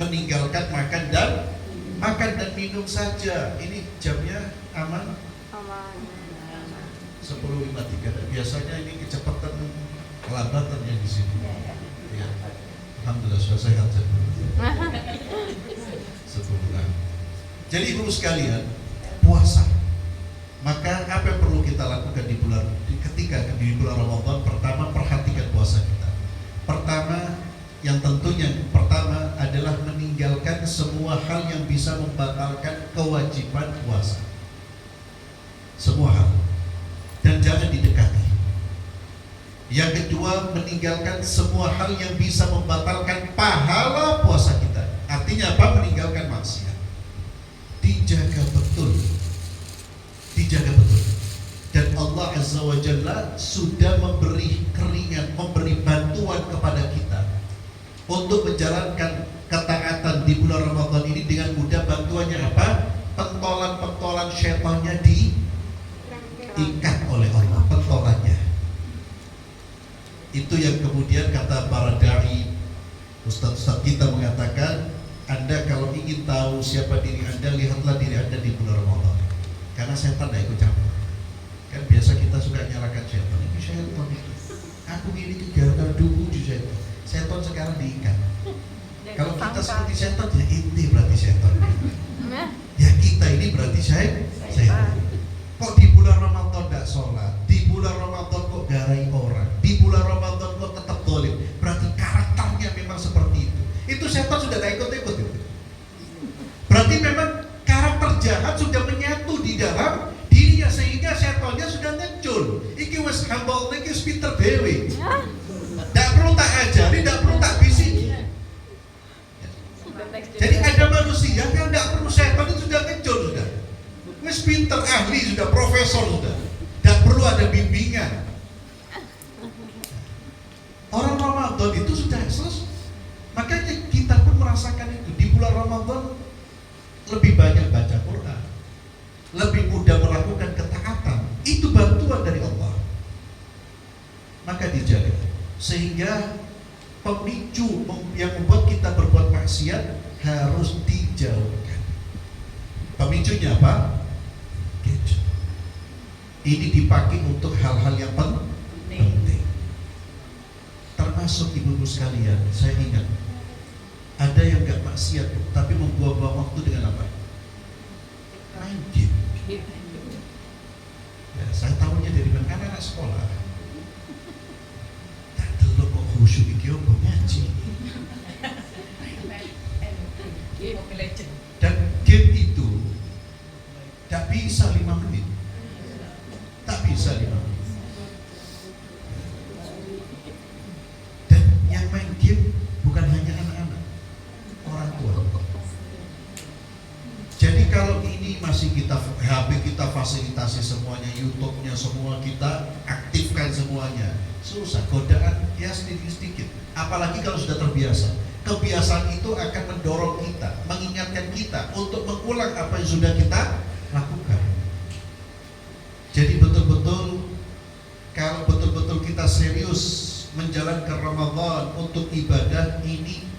meninggalkan makan dan minum saja. Ini jamnya aman? Aman. 10.53. Biasanya ini kecepatan kelambatan yang di sini. Ya. Alhamdulillah sudah sehat. 10. Jadi ibu sekalian, puasa. Maka apa yang perlu kita lakukan ketika di bulan Ramadan? Pertama, perhatikan puasa kita. Yang tentunya pertama adalah meninggalkan semua hal yang bisa membatalkan kewajiban puasa. Semua hal. Dan jangan didekati. Yang kedua, meninggalkan semua hal yang bisa membatalkan pahala puasa kita. Artinya apa? Meninggalkan maksiat. Dijaga betul. Dan Allah Azza wa Jalla sudah memberi keringan, memberi bantuan kepada kita untuk menjalankan ketaatan di bulan Ramadan ini dengan mudah. Bantuannya apa? Pentolan-pentolan syaitannya diikat oleh Allah, pentolannya. Itu yang kemudian kata para dai, ustaz-ustaz kita mengatakan, Anda kalau ingin tahu siapa diri Anda, lihatlah diri Anda di bulan Ramadan. Karena setan tidak ikut campur. Kan biasa kita suka nyalakan setan. Ini setan itu. Aku ini gara-gara dulu di setan. Setan sekarang diikat. Kalau kita seperti setan, ya inti berarti setan. Ya kita ini berarti setan. Kok di bulan Ramadan tidak sholat, di bulan Ramadan kok garai orang, di bulan Ramadan kok tetap dolim, berarti karakternya memang seperti itu. Itu setan sudah tidak ikut-ikut itu. Berarti memang karakter jahat sudah menyatu di dalam dirinya, sehingga setannya sudah muncul. Iki wis hambal iki wis pinter dewe. Tidak perlu tak ajari, tidak perlu tak bisiki. Jadi ada manusia yang tidak perlu setan itu sudah muncul sudah. Wis pinter, ahli sudah, profesor sudah. Tidak perlu ada bimbingan. Orang Ramadan itu sudah selesai. Makanya kita pun merasakan itu. Di bulan Ramadan lebih banyak baca Quran, lebih mudah melakukan ketaatan. Itu bantuan dari Allah. Maka dijaga. Sehingga pemicu yang membuat kita berbuat maksiat harus dijauhkan. Pemicunya apa? Gadget. Ini dipakai untuk hal-hal yang penting. Termasuk ibu-ibu sekalian, saya ingat ada yang gak maksiat tapi membuang-buang waktu dengan apa? Main game. Ya, saya tahunya dari mana? Anak sekolah. Tak delok kok khusyuk iki opo ngaji. Dan game itu tak bisa 5 menit. Tak bisa 5 menit. Dan yang main game bukan hanya anak-anak, orang tua. Jadi kalau ini masih kita HP kita fasilitasi semuanya, YouTube-nya semua kita aktifkan semuanya, susah, godaan ya sedikit-sedikit. Apalagi kalau sudah terbiasa. Kebiasaan itu akan mendorong kita, mengingatkan kita untuk mengulang apa yang sudah kita lakukan. Jadi betul-betul kalau betul-betul kita serius menjalankan Ramadan untuk ibadah ini,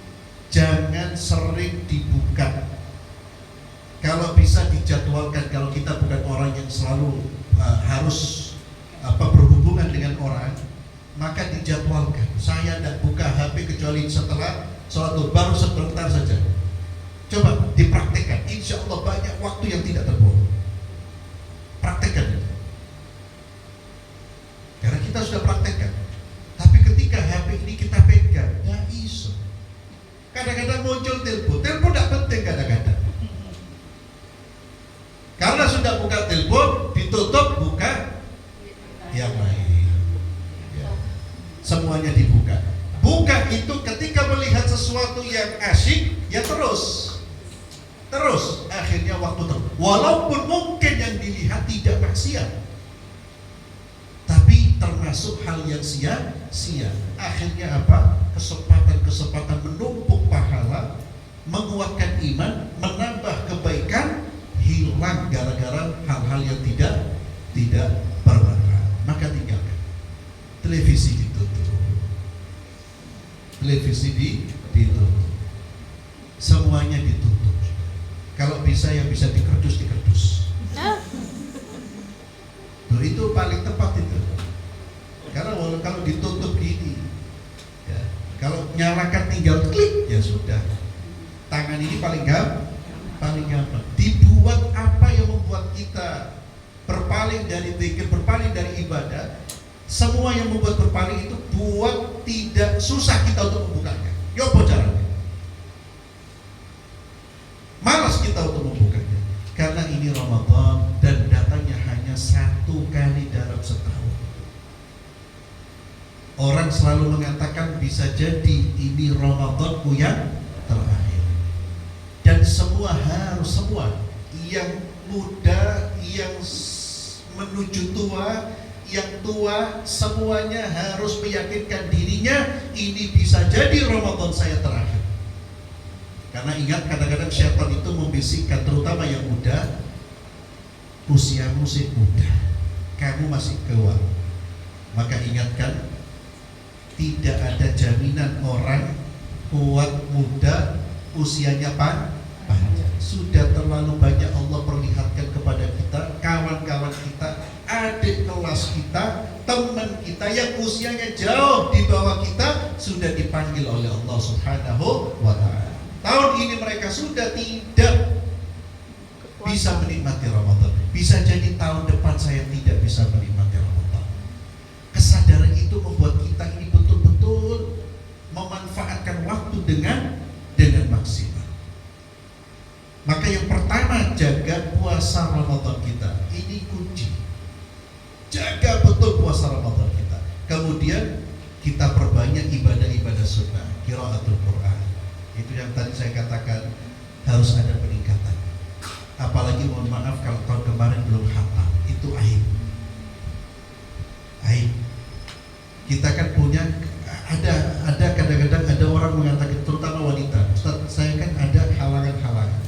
jangan sering dibuka. Kalau bisa dijadwalkan. Kalau kita bukan orang yang selalu harus berhubungan dengan orang, maka dijadwalkan. Saya tidak buka HP kecuali setelah sholat zuhur, baru sebentar saja. Coba dipraktekkan, insya Allah banyak waktu yang tidak terbuang. Praktekkan itu. Karena kita sudah praktekkan. Tapi ketika HP ini kita pegang, ya iso. Kadang-kadang muncul telepon tidak penting kadang-kadang. Karena sudah buka telepon, ditutup, buka yang lain. Ya. Semuanya dibuka. Buka itu ketika melihat sesuatu yang asyik, ya terus akhirnya waktu terus. Walaupun mungkin yang dilihat tidak maksiat, tapi termasuk hal yang sia-sia. Akhirnya apa? Kesempatan menumpuk pahala, menguatkan iman, menambah kebaikan, hilang gara-gara hal-hal yang tidak bermanfaat. Maka tinggalkan. Televisi ditutup. Ditutup. bisa yang bisa dikerdus. Tuh, itu paling tepat itu. Karena kalau ditutup gini, ya, kalau nyalakan tinggal klik ya sudah. Tangan ini paling gampang. Dibuat apa yang membuat kita berpaling dari zikir, berpaling dari ibadah. Semua yang membuat berpaling itu buat tidak susah kita untuk membukanya. Ya apa caranya? Malas kita untuk membukanya. Karena ini Ramadan dan datangnya hanya 1 kali dalam setahun. Orang selalu mengatakan bisa jadi ini Ramadanku yang terakhir. Dan semua yang muda, yang menuju tua, yang tua, semuanya harus meyakinkan dirinya ini bisa jadi Ramadan saya terakhir. Karena ingat, kadang-kadang syaitan itu membisikkan, terutama yang muda, usiamu masih muda, kamu masih tua. Maka ingatkan, tidak ada jaminan orang kuat muda usianya panjang. Sudah terlalu banyak Allah perlihatkan kepada kita, kawan-kawan kita, adik kelas kita, teman kita yang usianya jauh di bawah kita sudah dipanggil oleh Allah Subhanahu wa ta'ala. Tahun ini mereka sudah tidak bisa menikmati Ramadan. Bisa jadi tahun depan saya tidak bisa menikmati Ramadan. Kesadaran itu membuat kita ini betul-betul memanfaatkan waktu dengan maksimal. Maka yang pertama, jaga puasa Ramadan kita. Ini kunci. Jaga betul puasa Ramadan kita. Kemudian kita perbanyak ibadah-ibadah sunnah, qiraatul Quran. Itu yang tadi saya katakan harus ada peningkatan. Apalagi mohon maaf kalau tahun kemarin belum khatam, itu aib. Aib. Kita kan punya ada kadang-kadang ada orang mengatakan, terutama wanita, Ustaz, saya kan ada halangan-halangan.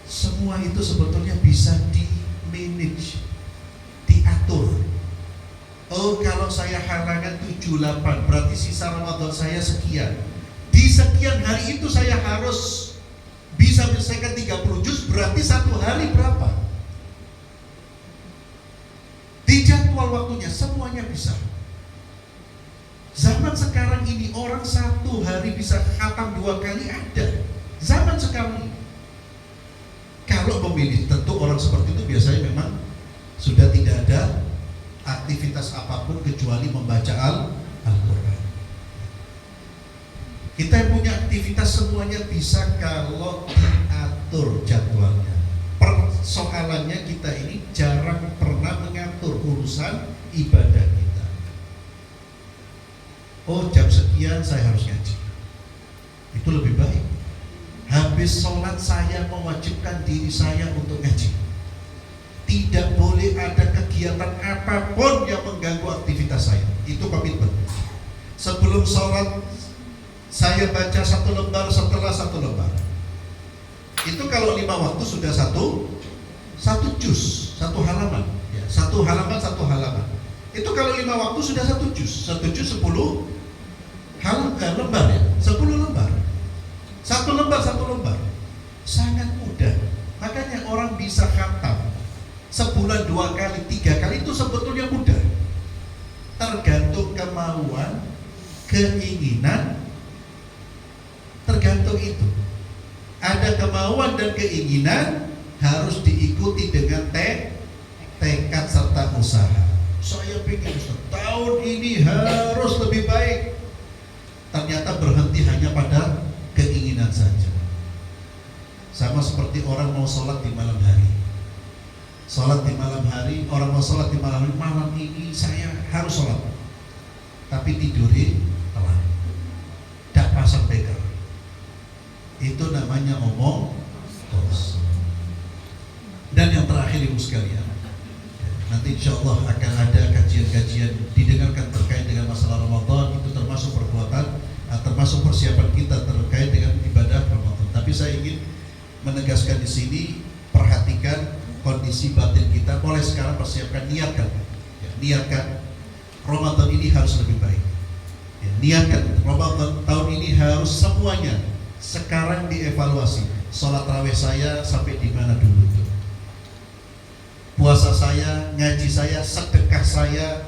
Semua itu sebetulnya bisa di-manage, diatur. Oh, kalau saya halangan 78, berarti sisa Ramadan saya sekian. Di sekian hari itu saya harus bisa menyelesaikan 30 juz, berarti satu hari berapa? Di jadwal waktunya semuanya bisa. Zaman sekarang ini orang satu hari bisa khatam 2 kali ada. Zaman sekarang ini. Kalau memilih, tentu orang seperti itu biasanya memang sudah tidak ada aktivitas apapun kecuali membaca Al-Quran. Kita yang punya aktivitas semuanya bisa kalau diatur jadwalnya. Persoalannya kita ini jarang pernah mengatur urusan ibadah kita. Oh, jam sekian saya harus ngaji. Itu lebih baik. Habis sholat saya mewajibkan diri saya untuk ngaji. Tidak boleh ada kegiatan apapun yang mengganggu aktivitas saya. Itu komitmen. Sebelum sholat saya baca 1 lembar, setelah 1 lembar. Itu kalau 5 waktu sudah satu juz, 1 halaman ya, 1 halaman. Itu kalau 5 waktu sudah 1 juz. 1 juz 10 lembar ya, 10 lembar. 1 lembar. Sangat mudah. Makanya orang bisa khatam sebulan 2 kali, 3 kali, itu sebetulnya mudah. Tergantung kemauan, keinginan, tergantung itu. Ada kemauan dan keinginan, harus diikuti dengan tekad serta usaha. Saya pikir tahun ini harus lebih baik. Ternyata berhenti hanya pada keinginan saja. Sama seperti orang mau sholat di malam hari. Sholat di malam hari, orang mau sholat di malam hari, malam ini saya harus sholat, tapi tidurin telat, tidak pasang beker. Itu namanya omong kosong. Dan yang terakhir ibu sekalian, nanti insya Allah akan ada kajian-kajian didengarkan terkait dengan masalah Ramadan. Itu termasuk perbuatan, termasuk persiapan kita terkait dengan ibadah Ramadan. Tapi saya ingin menegaskan di sini, perhatikan kondisi batin kita. Mulai sekarang persiapkan, niatkan, niatkan Ramadan ini harus lebih baik. Niatkan Ramadan tahun ini harus semuanya sekarang dievaluasi. sholat raweh saya sampai di mana dulu itu, puasa saya, ngaji saya, sedekah saya,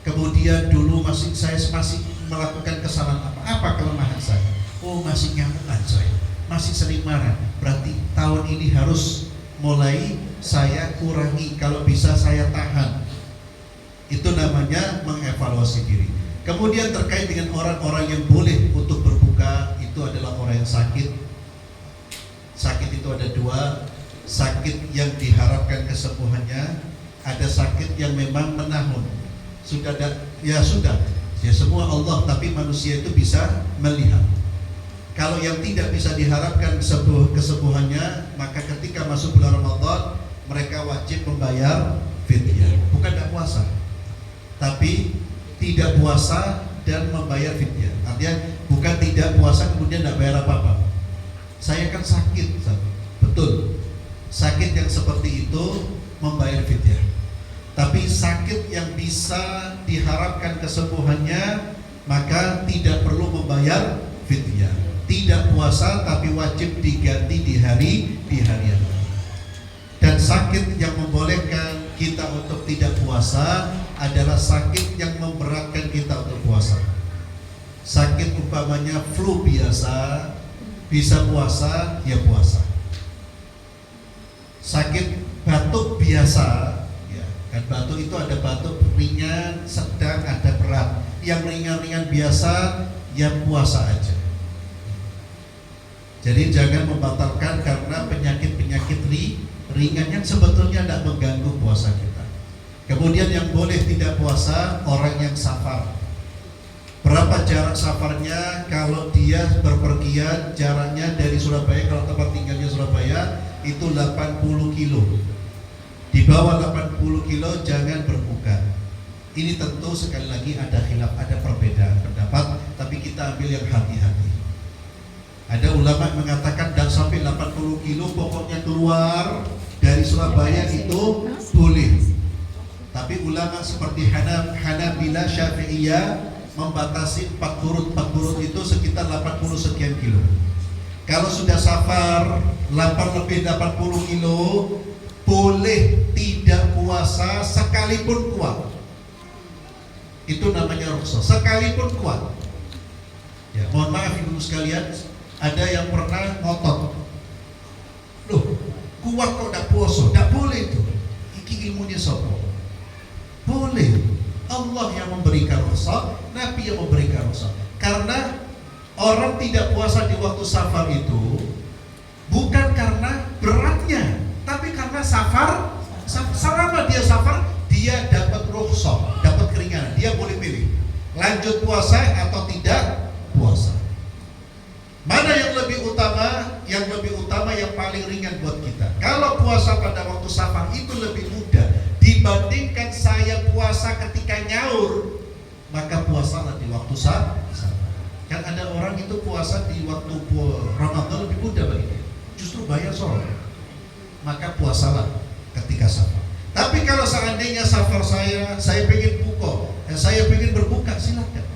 kemudian dulu saya masih melakukan kesalahan apa kelemahan saya, oh masih nyamukan saya, masih sering marah, berarti tahun ini harus mulai saya kurangi, kalau bisa saya tahan. Itu namanya mengevaluasi diri. Kemudian terkait dengan orang-orang yang boleh untuk berbuka, itu adalah orang yang sakit. Sakit itu ada dua, sakit yang diharapkan kesembuhannya, ada sakit yang memang menahun. Sudah ya semua Allah, tapi manusia itu bisa melihat. Kalau yang tidak bisa diharapkan kesembuhannya, maka ketika masuk bulan Ramadan mereka wajib membayar fidyah. Bukan tidak puasa, tapi tidak puasa dan membayar fidyah. Artinya bukan tidak puasa kemudian tidak bayar apa-apa. Saya kan sakit, betul. Sakit yang seperti itu membayar fidyah. Tapi sakit yang bisa diharapkan kesembuhannya, maka tidak perlu membayar fidyah. Tidak puasa tapi wajib diganti di hari yang lain. Dan sakit yang membolehkan kita untuk tidak puasa adalah sakit yang memberatkan kita untuk puasa. Sakit umpamanya flu biasa, bisa puasa, ya puasa. Sakit batuk biasa, ya kan, batuk itu ada batuk ringan, sedang, ada berat. Yang ringan-ringan biasa, ya puasa aja. Jadi jangan membatalkan karena penyakit-penyakit ringan yang sebetulnya tidak mengganggu puasa kita. Kemudian yang boleh tidak puasa, orang yang safar. Berapa jarak safarnya? Kalau dia berpergian, jaraknya dari Surabaya, kalau tempat tinggalnya Surabaya, itu 80 kilo. Di bawah 80 kilo jangan berbuka. Ini tentu sekali lagi ada khilaf, ada perbedaan pendapat, tapi kita ambil yang hati-hati. Ada ulama yang mengatakan dan sampai 80 kilo pokoknya keluar dari Surabaya itu boleh. Tapi ulama seperti Hanabilah, Syafi'iyah membatasi 4 kurut itu sekitar 80 sekian kilo. Kalau sudah safar 80 kilo boleh tidak puasa sekalipun kuat. Itu namanya rukhsah, sekalipun kuat. Ya, mohon maaf ibu sekalian, ada yang pernah ngotot, loh kuat kok tidak puasa, tidak boleh itu. Iki ilmunya sopo? Boleh. Allah yang memberikan rukhsah, Nabi yang memberikan rukhsah. Karena orang tidak puasa di waktu safar itu bukan karena beratnya, tapi karena safar. Selama dia safar, dia dapat rukhsah, dapat keringanan. Dia boleh pilih lanjut puasa atau tidak puasa. Mana yang lebih utama? Yang lebih utama yang paling ringan buat kita. Kalau puasa pada waktu safar itu lebih mudah dibandingkan saya puasa ketika nyaur, maka puasalah di waktu safar. Kan ada orang itu puasa di waktu Ramadan lebih mudah bagi dia, justru bayar sholat. Maka puasalah ketika safar. Tapi kalau seandainya safar saya pengen buka, saya pengen berbuka, silakan.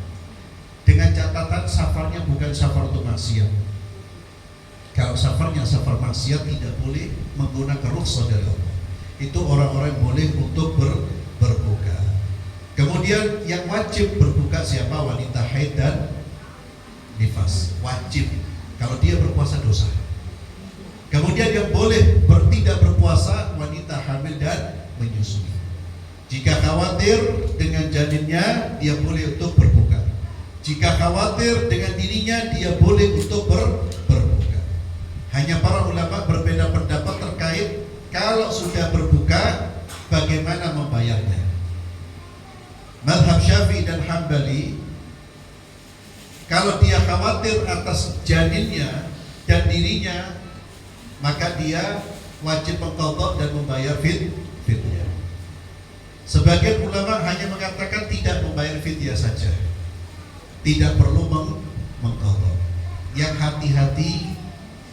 Dengan catatan safarnya bukan safar untuk maksiat. Kalau safarnya safar maksiat tidak boleh menggunakan rukhsah dari Allah. Itu orang-orang boleh untuk berbuka. Kemudian yang wajib berbuka siapa? Wanita haid dan nifas. Wajib. Kalau dia berpuasa dosa. Kemudian yang boleh tidak berpuasa wanita hamil dan menyusui. Jika khawatir dengan janinnya, dia boleh untuk berbuka. Jika khawatir dengan dirinya, dia boleh untuk berbuka. Hanya para ulama berbeda pendapat terkait kalau sudah berbuka bagaimana membayarnya. Mazhab Syafi'i dan Hambali, kalau dia khawatir atas janinnya dan dirinya, maka dia wajib mengqadha dan membayar fidyah. Sebagian ulama hanya mengatakan tidak membayar fidyah saja, tidak perlu mengqadha. Yang hati-hati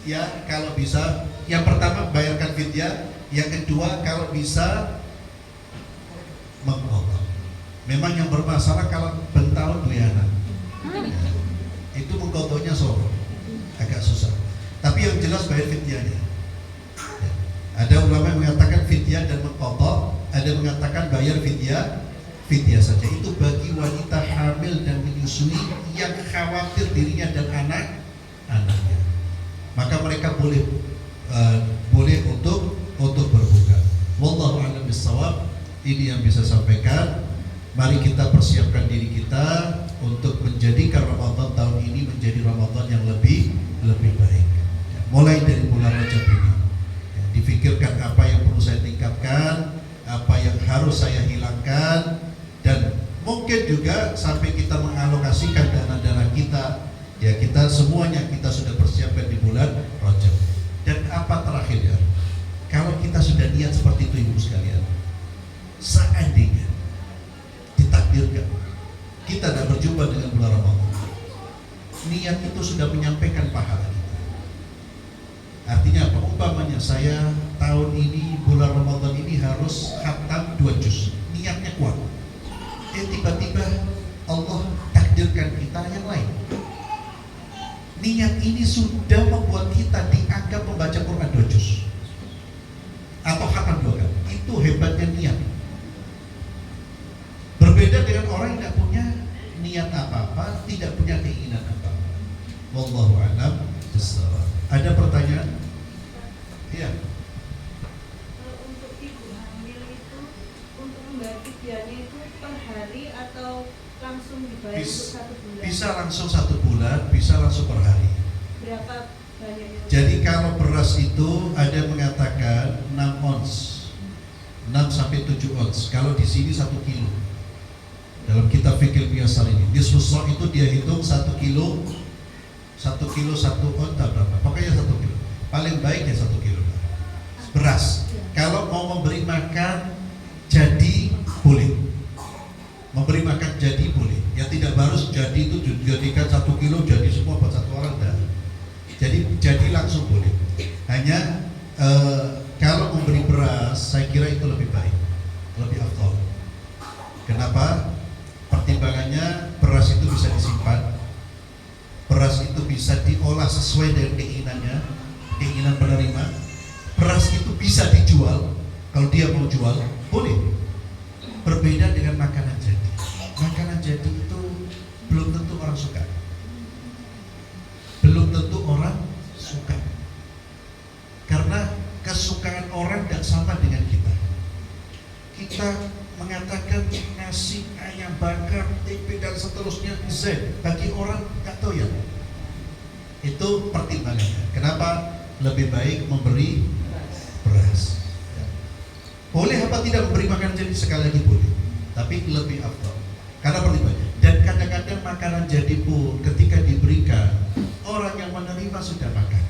ya, kalau bisa yang pertama bayarkan fidyah, yang kedua kalau bisa mengqadha. Memang yang bermasalah kalau bentahun 2 anak, itu mengqadhanya agak susah. Tapi Tapi yang jelas bayar fidyahnya. Ya. Ada ulama yang mengatakan fidyah dan mengqadha, ada yang mengatakan bayar fidyah saja. Itu bagi wanita hamil dan menyusui yang khawatir dirinya dan anak-anaknya. Maka mereka boleh untuk berbuka. Wallahu a'lam bishawab. Ini yang bisa sampaikan. Mari kita persiapkan diri kita untuk menjadikan Ramadan tahun ini menjadi Ramadan yang lebih baik. Ya, mulai dari bulan Rajab ini, ya, difikirkan apa yang perlu saya tingkatkan, apa yang harus saya hilangkan, dan mungkin juga sampai kita mengalokasikan dana-dana kita. Ya, kita semuanya kita sudah persiapkan di bulan Rajab. Dan apa terakhir ya? Kalau kita sudah niat seperti itu ibu sekalian, seandainya ditakdirkan kita tidak berjumpa dengan bulan Ramadan, niat itu sudah menyampaikan pahala kita. Artinya apa? Umpamanya saya tahun ini bulan Ramadan ini harus khatam 2 juz, niatnya kuat. Tiba-tiba Allah takdirkan kita yang lain. Niat ini sudah membuat kita dianggap membaca Quran 2 juz atau khatam 2 kali. Itu hebatnya niat. Berbeda dengan orang yang tidak punya niat apa-apa, tidak punya keinginan apa-apa. Wallahu a'lam bishawab. Ada pertanyaan? Iya. Untuk ibu hamil itu, untuk membayar fidyahnya itu per hari atau langsung dibayar untuk 1 bulan? Bisa langsung 1 bulan, bisa langsung per hari. Berapa banyaknya? Jadi kalau beras itu ada yang mengatakan 6 ons, 6 sampai 7 ons. Kalau di sini 1 kilo. Dalam kitab fikih biasa ini, di susah itu dia hitung 1 kilo 1 on tak berapa? Pokoknya 1 kilo. Paling baik ya 1 kilo beras. Kalau mau memberi makan jadi boleh. Memberi makan jadi boleh. Yang tidak harus jadi itu dijadikan 1 kilo jadi semua buat 1 orang dah. Jadi langsung boleh. Hanya kalau memberi beras, saya kira itu lebih baik, lebih afdal. Kenapa? Pertimbangannya beras itu bisa disimpan, beras itu bisa diolah sesuai dengan keinginan penerima. Beras itu bisa dijual, kalau dia mau jual boleh. Berbeda dengan makanan jadi. Makanan jadi itu belum tentu orang suka. Belum tentu orang suka. Karena kesukaan orang tidak sama dengan kita. Kita mengatakan nasi, ayam bakar, tempe dan seterusnya Z, bagi orang nggak tahu ya. Itu pertimbangannya. Kenapa lebih baik memberi beras? Ya. Boleh apa tidak memberi makanan jadi? Sekali lagi boleh, tapi lebih afdal. Karena pertimbangannya. Dan kadang-kadang makanan jadi pun ketika diberikan, orang yang menerima sudah makan,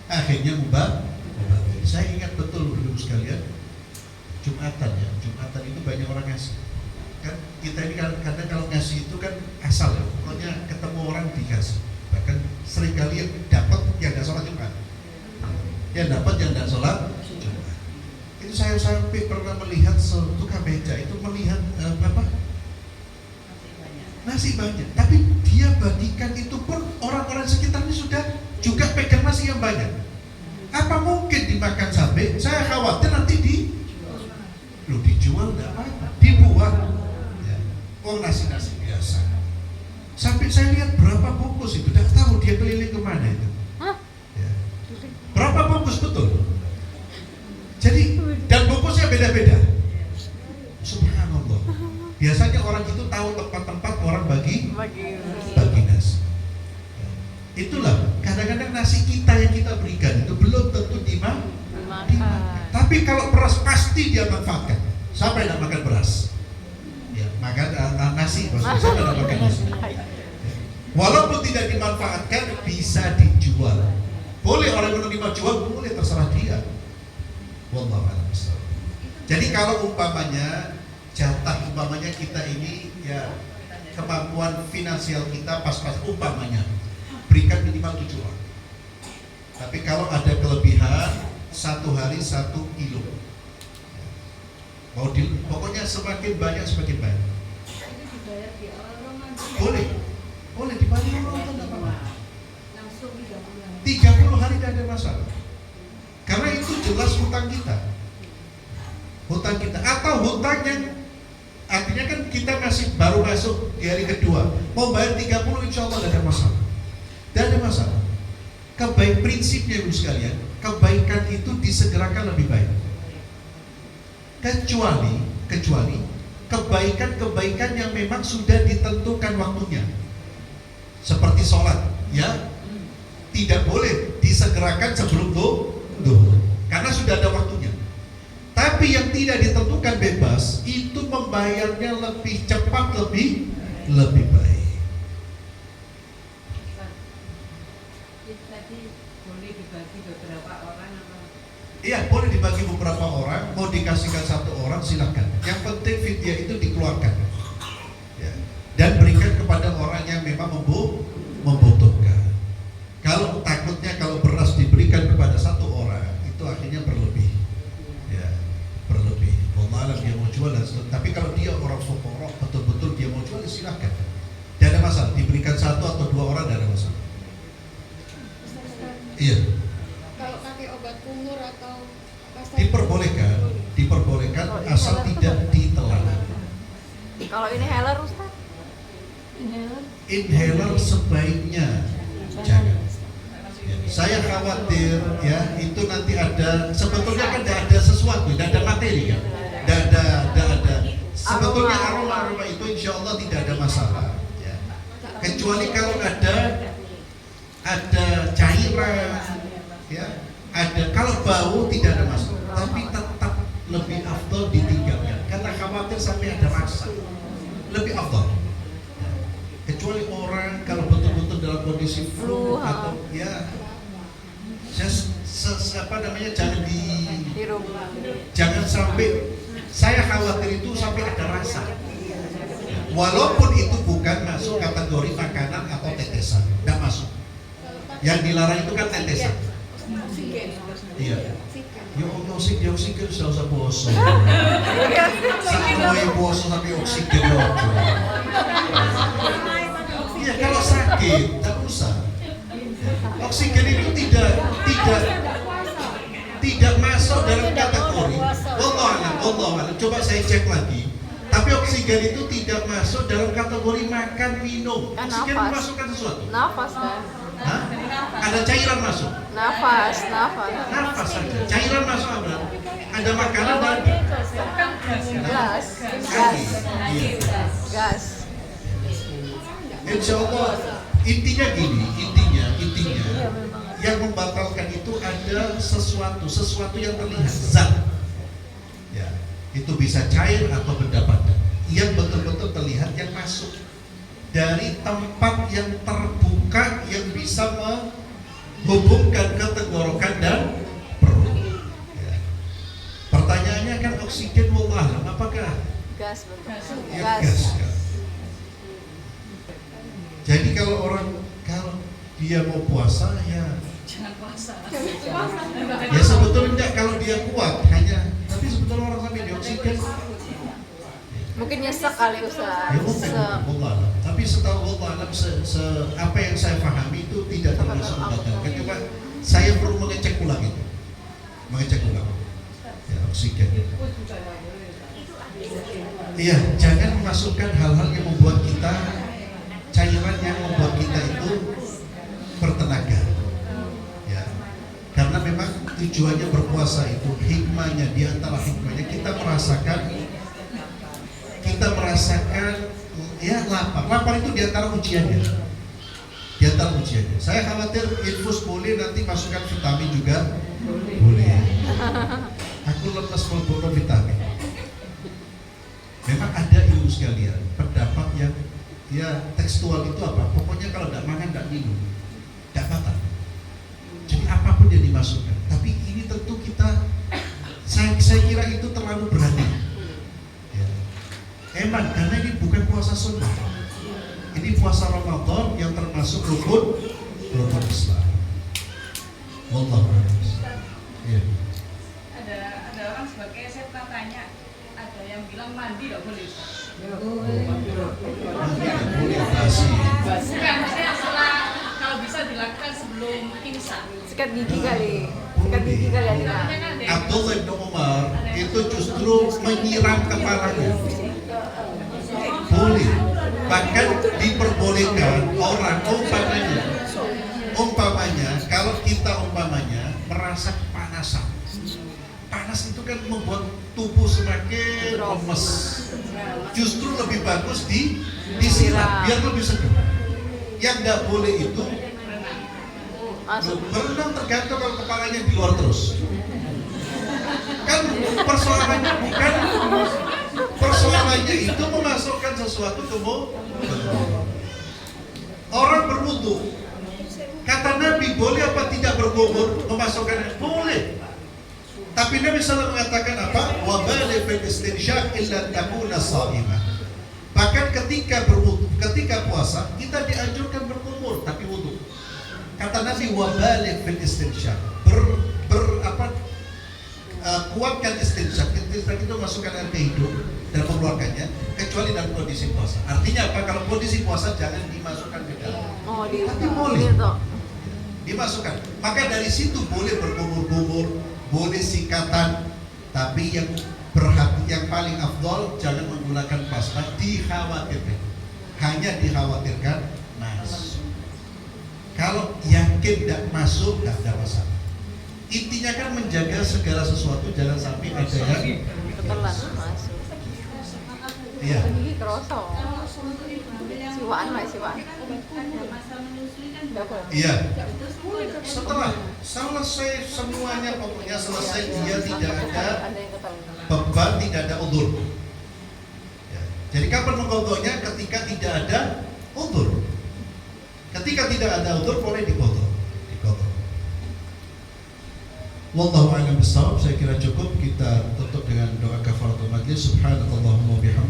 akhirnya mubah. Saya ingat betul dulu sekalian, Jumatan ya, Jumatan itu banyak orang ngasih. Kan kita ini kadang kalau ngasih itu kan asal ya, pokoknya ketemu orang dikasih. Bahkan seringkali yang dapat yang tidak sholat Jumat, yang dapat yang tidak sholat Jumat. Itu saya sampai pernah melihat tukang beca itu melihat nasi banyak, tapi dia bagikan itu pun orang-orang sekitarnya sudah juga pegang nasi yang banyak. Apa mungkin dimakan sampai? Saya khawatir nanti dijual enggak apa-apa, dibuang. Ya. Oh nasi-nasi biasa. Sampai saya lihat berapa bungkus itu, tidak tahu dia keliling kemana itu. Ya. Berapa bungkus betul? Jadi dan bungkusnya beda-beda. Subhanallah. Biasanya orang itu tahu tempat-tempat orang bagi nasi. Itulah kadang-kadang nasi kita yang kita berikan itu belum tentu dimakan. Tapi kalau beras pasti dia manfaatkan. Siapa yang tidak makan beras? Ya, makan nasi, maksudnya siapa yang tidak makan nasi? Walaupun tidak dimanfaatkan, bisa dijual. Boleh orang menerima jual, boleh, terserah dia. Wallahu a'lam bishawab. Jadi kalau umpamanya jatah, umpamanya kita ini ya kemampuan finansial kita pas-pas, umpamanya berikan minimal 7 orang. Tapi kalau ada kelebihan, 1 hari 1 kilo. Pokoknya semakin banyak semakin banyak. Itu dibayar di awal Ramadan. Boleh dibayar Ramadan apa? Langsung 30 hari. 30 tidak ada masalah. Karena itu jelas hutang kita. Hutang kita atau hutang yang artinya kan kita masih baru masuk di hari kedua, mau bayar 30 insya Allah tidak ada masalah. Tidak ada masalah. Kebaik prinsipnya ibu sekalian, kebaikan itu disegerakan lebih baik. Kecuali kebaikan-kebaikan yang memang sudah ditentukan waktunya. Seperti sholat, ya tidak boleh disegerakan sebelum duhur, karena sudah ada waktunya. Tapi yang tidak ditentukan bebas, itu membayarnya lebih cepat, lebih baik. Tadi boleh dibagi beberapa orang atau? Iya, boleh dibagi beberapa orang, mau dikasihkan satu orang silakan. Yang penting fidyah itu dikeluarkan, ya. Dan berikan kepada orang yang memang membutuhkan. Kalau takutnya kalau beras diberikan kepada satu orang, itu akhirnya berlebih, ya, berlebih. Wallah dia mau jual dan seterusnya. Tapi kalau dia orang fuqara, betul-betul dia mau jual, silakan. Tidak ada masalah. Diberikan satu atau dua orang tidak ada masalah. Iya. Kalau pakai obat kumur atau diperbolehkan asal tidak ditelan. Kalau inhaler Ustaz? Inhaler sebaiknya jangan. Ya, saya khawatir ya itu nanti ada, sebetulnya kan tidak ada sesuatu, tidak ada materi kan, tidak ada. Sebetulnya aroma itu insya Allah tidak ada masalah. Ya. Kecuali kalau ada cairan, ya, ada. Kalau bau tidak ada masalah, tapi tetap lebih afdal ditinggalkan karena khawatir sampai ada rasa. Lebih afdal. Ya. Kecuali orang kalau betul-betul dalam kondisi flu atau ya, jangan sampai. Saya khawatir itu sampai ada rasa. Walaupun itu bukan masuk kategori makanan atau tetesan, tidak masuk. Yang dilarang itu kan tetesan. Iya. Ya oksigen sudah usah bosan. Sampai bosan sampai oksigen Iya, kalau sakit tidak usah. Oksigen itu tidak masuk dalam kategori. Wallah, coba saya cek lagi. Tapi oksigen itu tidak masuk dalam kategori makan minum. Oksigen memasukkan sesuatu. Nafas kan? Hah? Ada cairan masuk. Nafas saja. Cairan masuk ada. Ada makanan dan gas. Insya Allah intinya yang membatalkan itu ada sesuatu yang terlihat zat. Ya, itu bisa cair atau benda padat yang betul-betul terlihat yang masuk dari tempat yang terbuka yang bisa menghubungkan ke tenggorokan dan perut. Ya. Pertanyaannya kan oksigen wallah apakah Gas betul. ya, gas. Jadi kalau dia mau puasa ya Jangan puasa. ya sebetulnya kalau dia kuat tapi sebetulnya orang sampai di oksigen Mungkin nyesek kali Ustaz. ya mungkin wallah. Tapi setahu Allah apa yang saya pahami itu tidak termasuk membatalkan. Coba saya perlu mengecek ulang itu. Ya, oksigen. Iya, jangan memasukkan hal-hal yang membuat kita cairan yang membuat kita itu bertenaga. Ya. Karena memang tujuannya berpuasa itu hikmahnya, di antara hikmahnya kita merasakan ya lapar itu di antara ujiannya. Saya khawatir infus boleh nanti masukkan vitamin juga boleh. Aku lepas melbono vitamin. Memang ada ilmu sekalian pendapat yang ya tekstual itu apa? Pokoknya kalau tidak makan tidak minum tidak batal. Jadi apapun yang dimasukkan. Tapi ini tentu saya kira itu terlalu berani. Ya. Emang karena ini bukan puasa sunnah. Ini puasa Ramadan yang termasuk rukun Islam. Wallahu a'lam. Ya. Ada orang sebagai saya pernah tanya, ada yang bilang mandi tidak boleh. Boleh basi. Bukan, maksudnya setelah kalau bisa dilakukan sebelum sebelum pingsan. Sikat gigi kali. Sikat gigi kali ada. Abdullah bin Umar itu justru menyiram kepalanya. Boleh. Bahkan diperbolehkan orang umpamanya kalau kita merasa kepanasan. Panas itu kan membuat tubuh semakin lemes. Justru lebih bagus disiram biar lebih segar. Yang nggak boleh itu berenang, tergantung kalau kepalanya di luar terus. Kan persoalannya itu memasukkan sesuatu ke mulut. Orang berwudu, kata Nabi boleh apa tidak berkumur memasukkan? Boleh. Tapi Nabi SAW mengatakan apa? Wa baligh fil istinshaq illa takuna sha'imah. Bahkan ketika puasa kita dianjurkan berkumur tapi wudu. Kata Nabi wa baligh fil istinshaq. Kuatkan istinshaq. Istinshaq itu masukkan air ke hidung dan mengeluarkannya kecuali dalam kondisi puasa. Artinya apa? Kalau kondisi puasa jangan dimasukkan ke dalam. Oh, Tapi boleh dimasukkan. Maka dari situ boleh berkumur-kumur, boleh sikatan, tapi yang paling afdol jangan menggunakan plasma. Hanya dikhawatirkan masuk. Kalau yakin tidak masuk, tidak ada masalah. Intinya kan menjaga segala sesuatu jangan sampai ada yang ketelan masuk. Iya. Gigi kerosok. Kalau untuk ibu hamil yang Siwaan lah, siwaan. ada masa menyusui kan Nggak boleh. Iya. itu semua Setelah selesai semuanya, pokoknya selesai dia tidak ada Ada yang ketelan. beban, tidak ada udzur. Ya. Jadi kapan mengkodoknya? Ketika tidak ada udzur. Ketika tidak ada udzur boleh dikodok. Wallahu a'lam bishawab. Saya kira cukup kita tutup dengan doa kafaratul majlis. Subhanallahumma wa bihamdihi